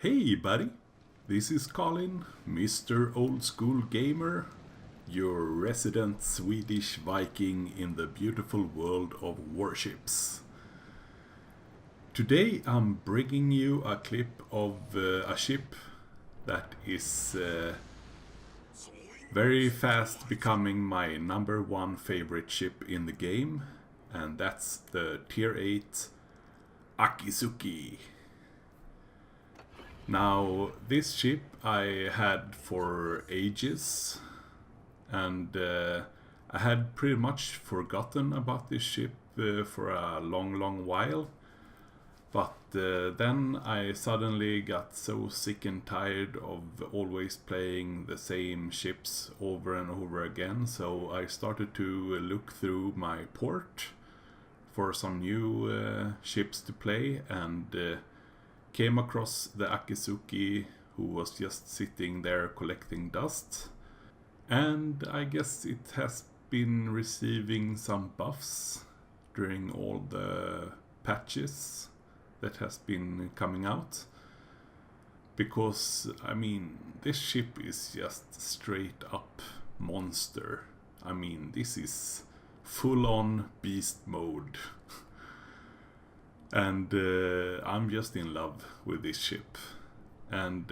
Hey buddy, this is Collin, Mr. Oldschool Gamer, your resident Swedish Viking in the beautiful world of Warships. Today I'm bringing you a clip of a ship that is very fast becoming my number one favorite ship in the game, and that's the Tier 8 Akizuki. Now, this ship I had for ages, and I had pretty much forgotten about this ship for a long while. But then I suddenly got so sick and tired of always playing the same ships over and over again, so I started to look through my port for some new ships to play, and came across the Akizuki, who was just sitting there collecting dust. And I guess it has been receiving some buffs during all the patches that has been coming out. Because, I mean, this ship is just straight up monster. I mean, this is full on beast mode. And I'm just in love with this ship. And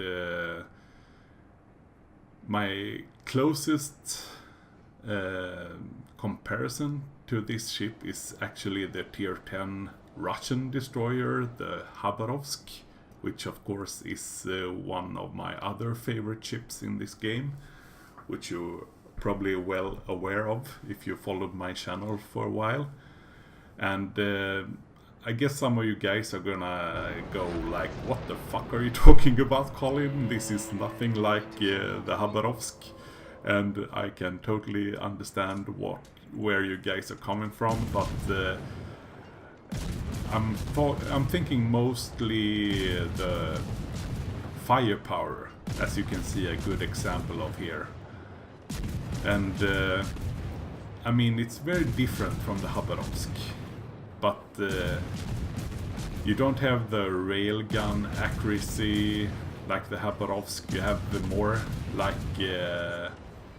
my closest comparison to this ship is actually the Tier 10 Russian destroyer, the Khabarovsk, which of course is one of my other favorite ships in this game, which you're probably well aware of if you followed my channel for a while. And I guess some of you guys are gonna go like, what the fuck are you talking about, Collin? This is nothing like the Khabarovsk. And I can totally understand where you guys are coming from, but I'm thinking mostly the firepower, as you can see a good example of here. And I mean, it's very different from the Khabarovsk. But you don't have the railgun accuracy like the Khabarovsk. You have the more like the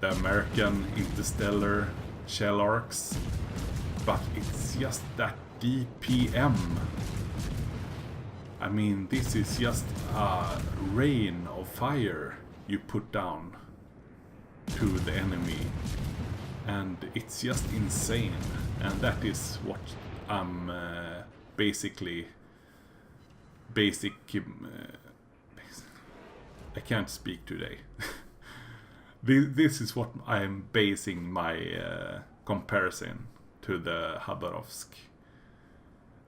American interstellar shell arcs. But it's just that DPM. I mean, this is just a rain of fire you put down to the enemy. And it's just insane. And that is what I'm I can't speak today. This is what I'm basing my comparison to the Khabarovsk.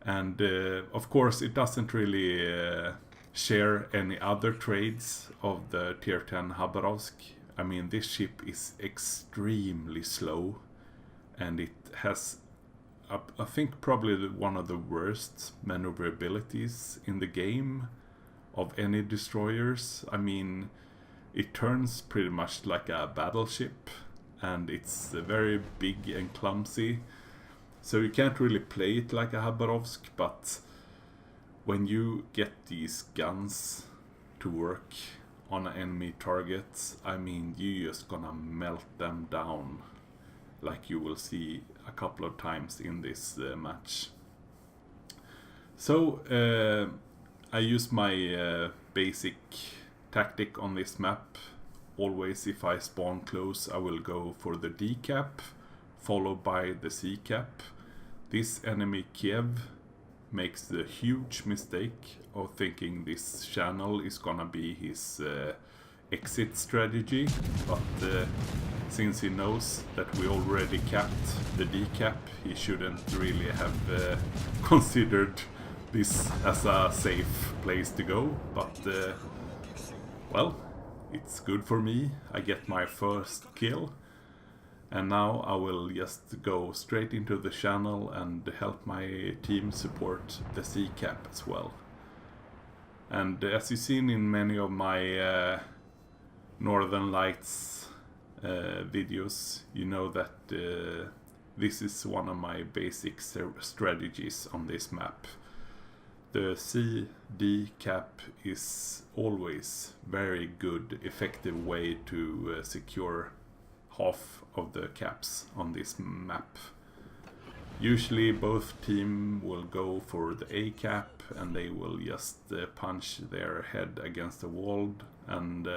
And of course it doesn't really share any other traits of the Tier 10 Khabarovsk. I mean, this ship is extremely slow, and it has I think probably one of the worst maneuverabilities in the game of any destroyers. I mean, it turns pretty much like a battleship, and it's very big and clumsy. So you can't really play it like a Khabarovsk, but when you get these guns to work on an enemy target, I mean, you're just gonna melt them down, like you will see a couple of times in this match. So I use my basic tactic on this map. Always, if I spawn close, I will go for the D cap, followed by the C cap. This enemy Kiev makes the huge mistake of thinking this channel is gonna be his exit strategy, but since he knows that we already capped the D-cap, he shouldn't really have considered this as a safe place to go, but well, it's good for me. I get my first kill, and now I will just go straight into the channel and help my team support the C-cap as well. And as you've seen in many of my Northern Lights videos, you know that this is one of my basic strategies on this map. the CD cap is always very good, effective way to secure half of the caps on this map. Usually both team will go for the A cap and they will just punch their head against the wall, and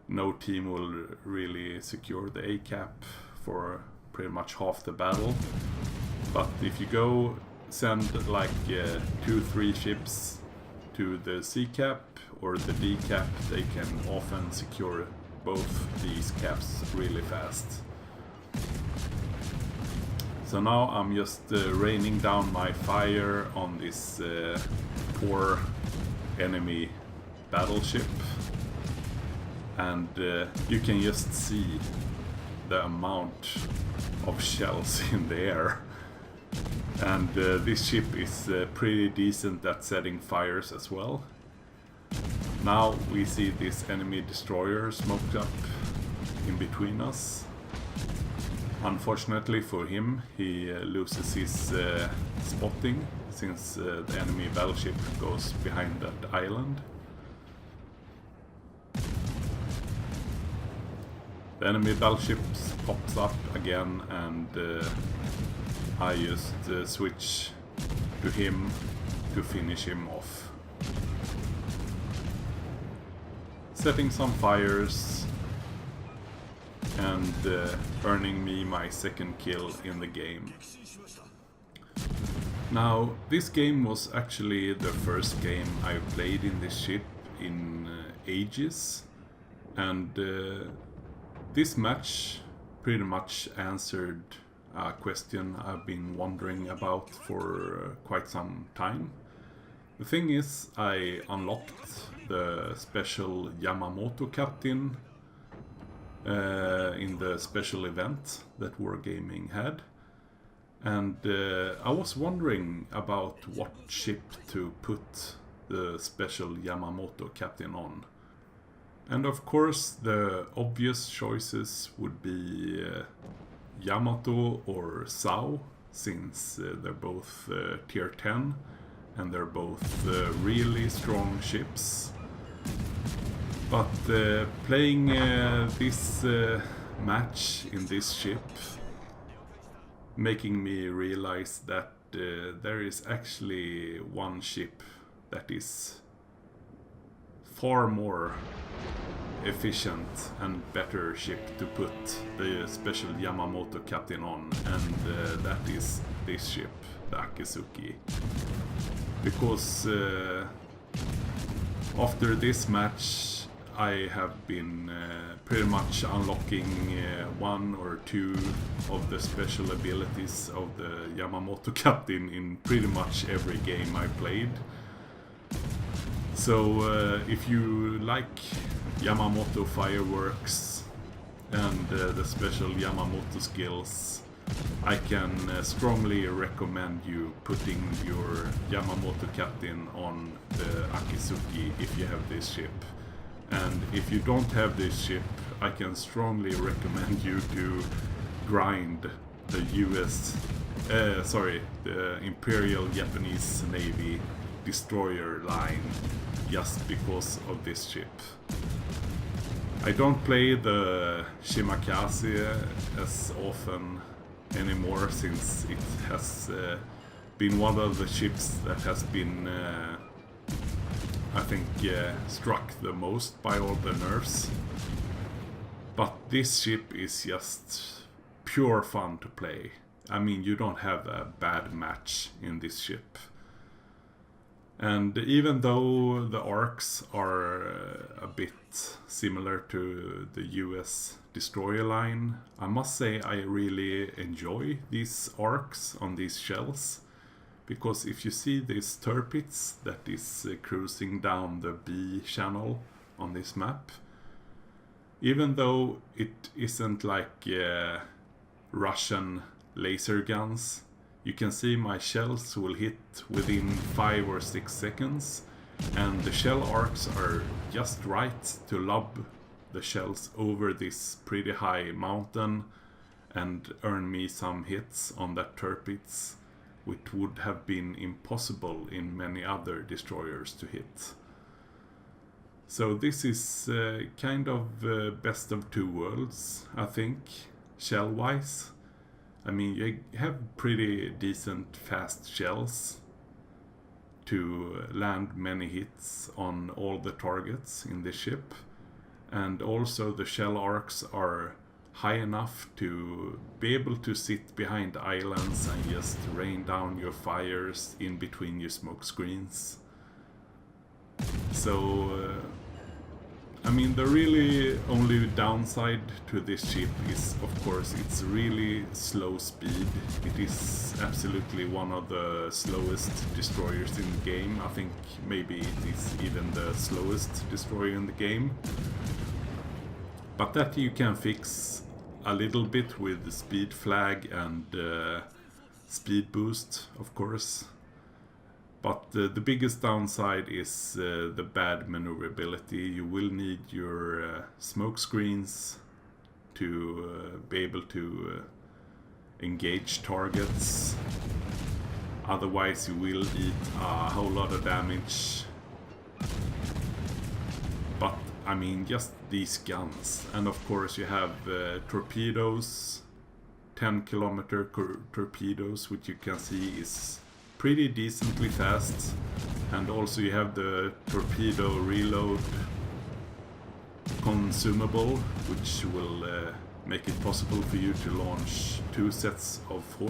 no team will really secure the A cap for pretty much half the battle. But if you go send like 2-3 ships to the C cap or the D cap, they can often secure both these caps really fast. So now I'm just raining down my fire on this poor enemy battleship, and you can just see the amount of shells in the air. And this ship is pretty decent at setting fires as well. Now we see this enemy destroyer smoked up in between us. Unfortunately for him, he loses his spotting since the enemy battleship goes behind that island. The enemy battleship pops up again, and I just switch to him to finish him off. Setting some fires and earning me my second kill in the game. Now, this game was actually the first game I played in this ship in ages, and this match pretty much answered a question I've been wondering about for quite some time. The thing is, I unlocked the special Yamamoto captain in the special event that Wargaming had, and I was wondering about what ship to put the special Yamamoto captain on. And of course the obvious choices would be Yamato or Sao, since they're both tier 10 and they're both really strong ships. But playing this match in this ship, making me realize that there is actually one ship that is far more efficient and better ship to put the special Yamamoto captain on, and that is this ship, the Akizuki. Because after this match I have been pretty much unlocking one or two of the special abilities of the Yamamoto captain in pretty much every game I played. So if you like Yamamoto fireworks and the special Yamamoto skills, I can strongly recommend you putting your Yamamoto captain on the Akizuki if you have this ship. And if you don't have this ship, I can strongly recommend you to grind the the Imperial Japanese Navy destroyer line just because of this ship. I don't play the Shimakaze as often anymore, since it has been one of the ships that has been I think struck the most by all the nerfs. But this ship is just pure fun to play. I mean, you don't have a bad match in this ship. And even though the arcs are a bit similar to the US destroyer line, I must say I really enjoy these arcs on these shells. Because if you see these turpits that is cruising down the B channel on this map, even though it isn't like Russian laser guns, you can see my shells will hit within 5 or 6 seconds, and the shell arcs are just right to lob the shells over this pretty high mountain and earn me some hits on that turpits. which would have been impossible in many other destroyers to hit. So this is kind of best of two worlds, I think, shell-wise. I mean, you have pretty decent fast shells to land many hits on all the targets in the ship. And also the shell arcs are high enough to be able to sit behind islands and just rain down your fires in between your smoke screens. So I mean, the really only downside to this ship is, of course, its really slow speed. It is absolutely one of the slowest destroyers in the game. I think maybe it is even the slowest destroyer in the game. But that you can fix a little bit with the speed flag and speed boost, of course. But the biggest downside is the bad maneuverability. You will need your smoke screens to be able to engage targets. Otherwise you will eat a whole lot of damage. But I mean, just these guns. And of course you have torpedoes, 10-kilometer torpedoes, which you can see is pretty decently fast. And also you have the torpedo reload consumable, which will make it possible for you to launch 2 sets of 4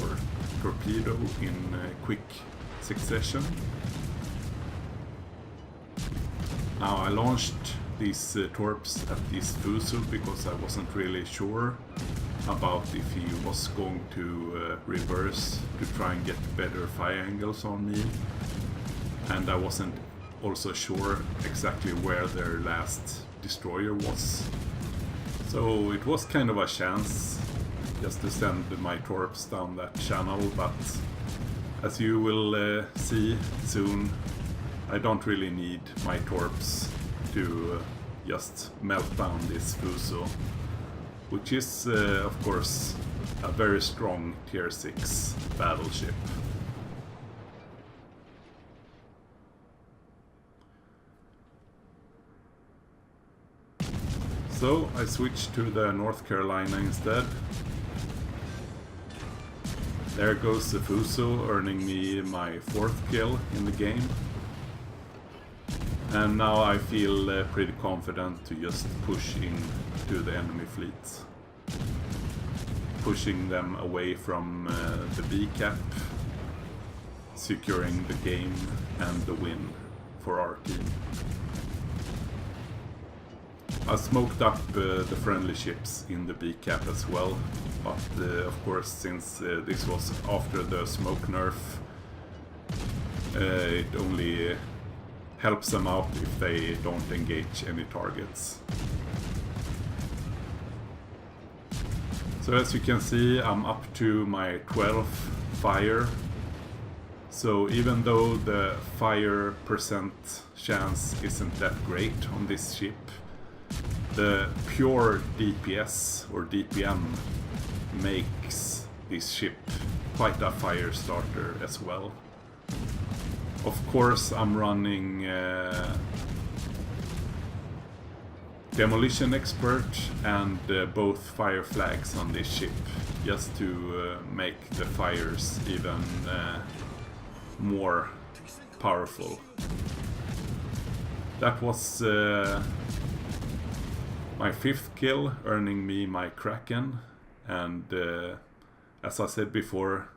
torpedo in quick succession. Now I launched these torps at this fuso because I wasn't really sure about if he was going to reverse to try and get better fire angles on me, and I wasn't also sure exactly where their last destroyer was. So it was kind of a chance just to send my torps down that channel, but as you will see soon, I don't really need my torps to just melt down this fuso, which is of course a very strong tier 6 battleship. So I switched to the North Carolina instead. There goes the fuso, earning me my 4th kill in the game. And now I feel pretty confident to just push into the enemy fleet, pushing them away from the B cap, securing the game and the win for our team. I smoked up the friendly ships in the B cap as well, but of course, since this was after the smoke nerf, it only helps them out if they don't engage any targets. So as you can see, I'm up to my 12th fire. So even though the fire percent chance isn't that great on this ship, the pure DPS or DPM makes this ship quite a fire starter as well. Of course, I'm running Demolition Expert and both fire flags on this ship, just to make the fires even more powerful. That was my 5th kill, earning me my Kraken, and as I said before,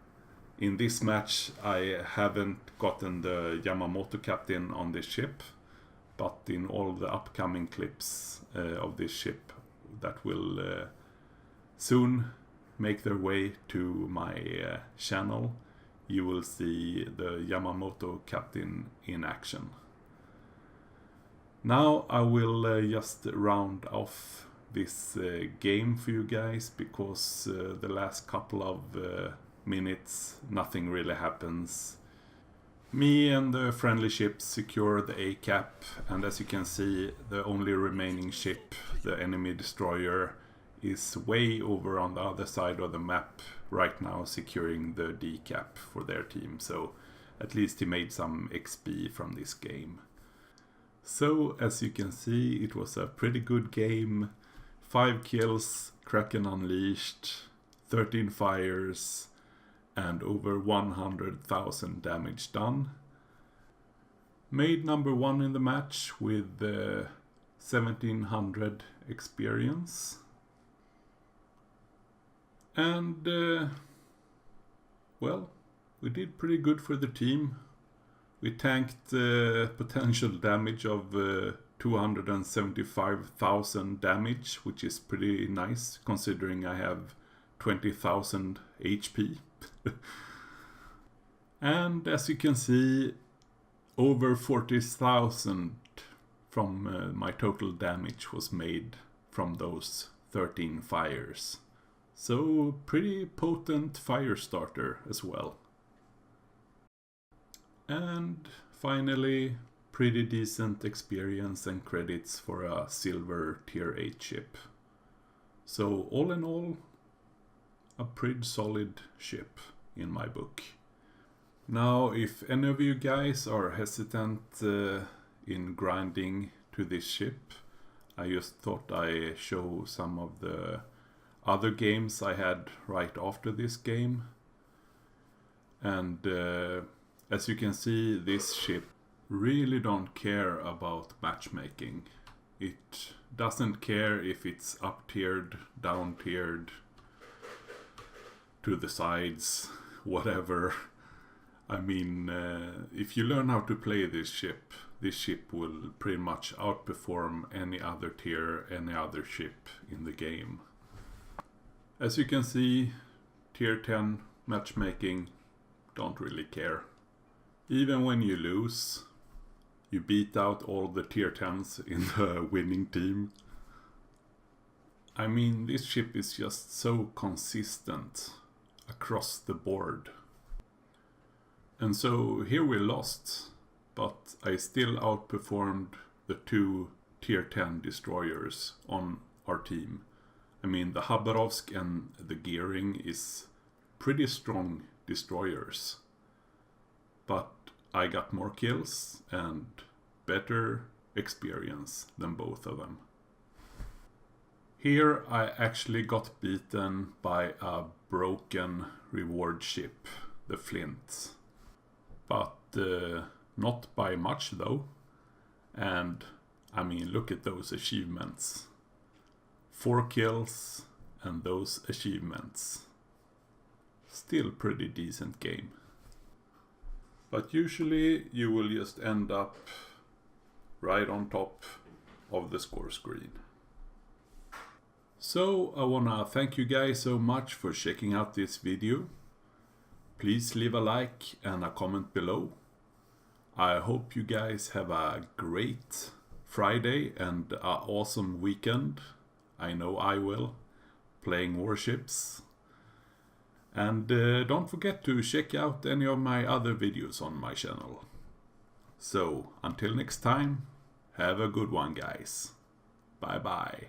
in this match I haven't gotten the Yamamoto captain on this ship, but in all the upcoming clips of this ship that will soon make their way to my channel, you will see the Yamamoto captain in action. Now I will just round off this game for you guys, because the last couple of minutes nothing really happens. Me and the friendly ships secure the A cap, and as you can see, the only remaining ship, the enemy destroyer, is way over on the other side of the map right now, securing the decap for their team. So at least he made some XP from this game. So as you can see, it was a pretty good game. 5 kills, Kraken unleashed, 13 fires, and over 100,000 damage done. Made number 1 in the match with 1700 experience. And well, we did pretty good for the team. We tanked potential damage of 275,000 damage, which is pretty nice considering I have 20,000 HP. And as you can see, over 40,000 from my total damage was made from those 13 fires. So pretty potent fire starter as well. And finally, pretty decent experience and credits for a silver tier 8 ship. So all in all, a pretty solid ship in my book. Now, if any of you guys are hesitant in grinding to this ship, I just thought I show some of the other games I had right after this game. And as you can see, this ship really don't care about matchmaking. It doesn't care if it's up tiered, down tiered, to the sides, whatever. I mean, if you learn how to play this ship will pretty much outperform any other tier, any other ship in the game. As you can see, tier 10 matchmaking don't really care. Even when you lose, you beat out all the tier 10s in the winning team. I mean, this ship is just so consistent across the board. And so here we lost, but I still outperformed the 2 tier 10 destroyers on our team. I mean, the Khabarovsk and the Gearing is pretty strong destroyers. But I got more kills and better experience than both of them. Here I actually got beaten by a broken reward ship, the Flint. But not by much though. And I mean, look at those achievements. 4 kills and those achievements. Still pretty decent game. But usually you will just end up right on top of the score screen. So I wanna thank you guys so much for checking out this video. Please leave a like and a comment below. I hope you guys have a great Friday and an awesome weekend. I know I will, playing Warships. And don't forget to check out any of my other videos on my channel. So, until next time, have a good one guys. Bye bye.